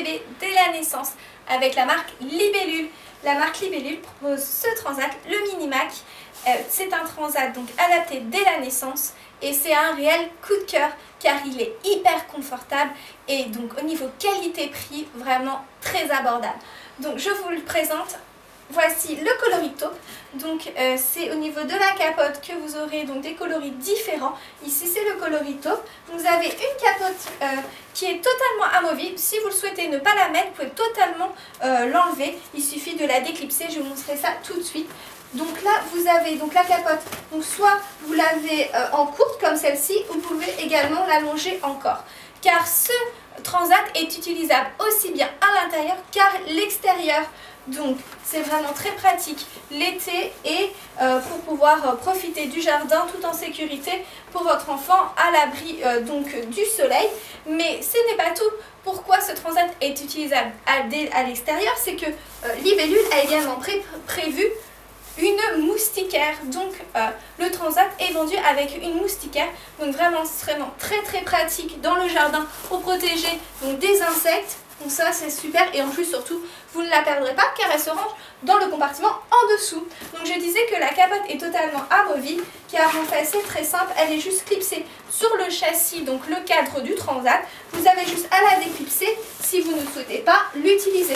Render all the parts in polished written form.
bébé dès la naissance avec la marque Libellule. La marque Libellule propose ce transat, le Minimac. C'est un transat donc adapté dès la naissance et c'est un réel coup de cœur car il est hyper confortable et donc au niveau qualité-prix vraiment très abordable. Donc je vous le présente. Voici le coloris taupe, donc c'est au niveau de la capote que vous aurez donc des coloris différents. Ici c'est le coloris taupe. Vous avez une capote qui est totalement amovible. Si vous le souhaitez ne pas la mettre, vous pouvez totalement l'enlever. Il suffit de la déclipser, je vous montrerai ça tout de suite. Donc là vous avez donc la capote, donc soit vous l'avez en courte comme celle-ci, ou vous pouvez également l'allonger encore. Car ce transat est utilisable aussi bien à l'intérieur qu'à l'extérieur. Donc c'est vraiment très pratique l'été et pour pouvoir profiter du jardin tout en sécurité pour votre enfant à l'abri donc du soleil. Mais ce n'est pas tout. Pourquoi ce transat est utilisable à l'extérieur? C'est que Libellule a également prévu une moustiquaire. Donc le transat est vendu avec une moustiquaire, donc vraiment très pratique dans le jardin pour protéger donc des insectes. Donc ça c'est super et en plus surtout vous ne la perdrez pas car elle se range dans le compartiment en dessous. Donc je disais que la capote est totalement amovible car en fait c'est très simple, elle est juste clipsée sur le châssis, donc le cadre du transat. Vous avez juste à la déclipser si vous ne souhaitez pas l'utiliser.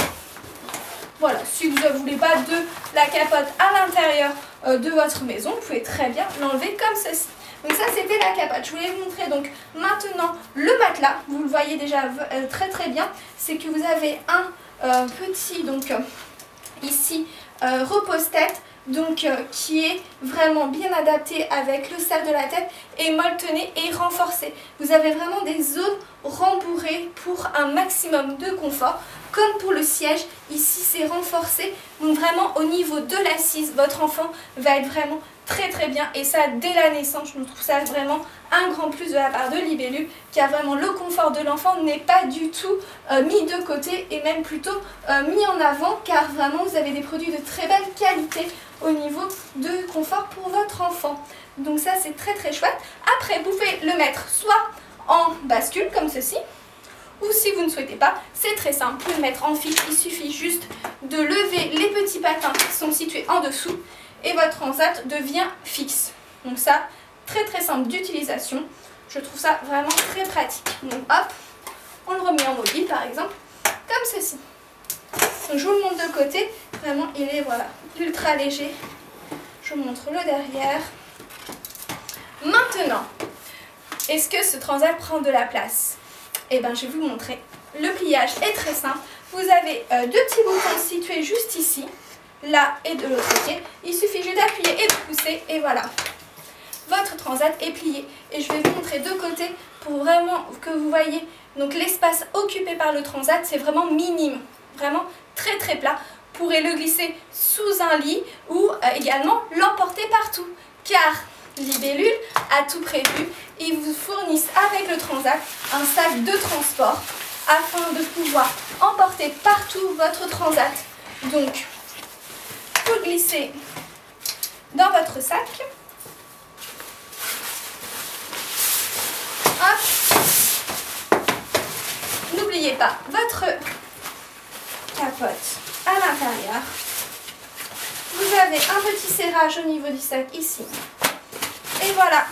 Voilà, si vous ne voulez pas de la capote à l'intérieur de votre maison, vous pouvez très bien l'enlever comme ceci. Donc ça c'était la capote. Je voulais vous montrer donc maintenant le matelas. Vous le voyez déjà très bien. C'est que vous avez un petit donc ici repose-tête donc qui est vraiment bien adapté avec le cercle de la tête et molletonné et renforcé. Vous avez vraiment des zones rembourrées pour un maximum de confort. Comme pour le siège, ici c'est renforcé, donc vraiment au niveau de l'assise, votre enfant va être vraiment très bien et ça dès la naissance. Je trouve ça vraiment un grand plus de la part de Libellule car vraiment le confort de l'enfant n'est pas du tout mis de côté et même plutôt mis en avant car vraiment vous avez des produits de très belle qualité au niveau de confort pour votre enfant. Donc ça c'est très chouette. Après vous pouvez le mettre soit en bascule comme ceci, ou si vous ne souhaitez pas, c'est très simple, vous pouvez le mettre en fixe, il suffit juste de lever les petits patins qui sont situés en dessous et votre transat devient fixe. Donc ça, très simple d'utilisation, je trouve ça vraiment très pratique. Donc hop, on le remet en mobile par exemple, comme ceci. Donc je vous le montre de côté, vraiment il est voilà, ultra léger. Je vous montre le derrière. Maintenant, est-ce que ce transat prend de la place? Eh bien, je vais vous montrer. Le pliage est très simple. Vous avez deux petits boutons situés juste ici, là et de l'autre côté. Il suffit juste d'appuyer et de pousser et voilà. Votre transat est plié. Et je vais vous montrer de côté pour vraiment que vous voyez. Donc l'espace occupé par le transat, c'est vraiment minime. Vraiment très plat. Vous pourrez le glisser sous un lit ou également l'emporter partout. Car Libellule a tout prévu. Ils vous fournissent avec le transat un sac de transport afin de pouvoir emporter partout votre transat. Donc, vous le glissez dans votre sac. Hop. N'oubliez pas votre capote à l'intérieur. Vous avez un petit serrage au niveau du sac ici. Et voilà,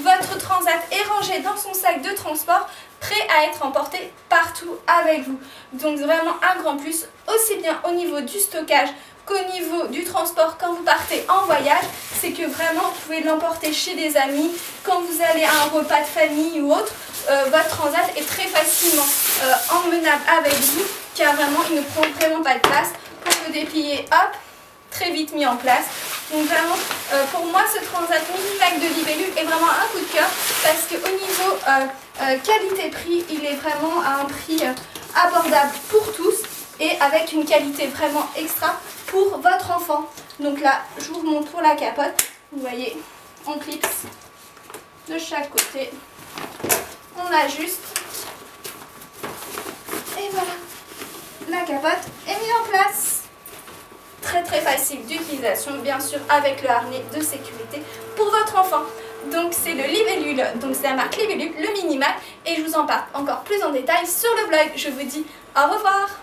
votre transat est rangé dans son sac de transport, prêt à être emporté partout avec vous. Donc vraiment un grand plus, aussi bien au niveau du stockage qu'au niveau du transport quand vous partez en voyage. C'est que vraiment vous pouvez l'emporter chez des amis, quand vous allez à un repas de famille ou autre. Votre transat est très facilement emmenable avec vous, car vraiment il ne prend vraiment pas de place. Pour le déplier, hop, très vite mis en place. Donc vraiment, pour moi, ce transat Minimac de Libellule est vraiment un coup de cœur parce qu'au niveau qualité-prix, il est vraiment à un prix abordable pour tous et avec une qualité vraiment extra pour votre enfant. Donc là, je vous remonte pour la capote. Vous voyez, on clipse de chaque côté. On ajuste. Et voilà, la capote est mise en place. Très facile d'utilisation, bien sûr avec le harnais de sécurité pour votre enfant. Donc c'est le Libellule, donc c'est la marque Libellule, le Minimac, et je vous en parle encore plus en détail sur le blog. Je vous dis au revoir.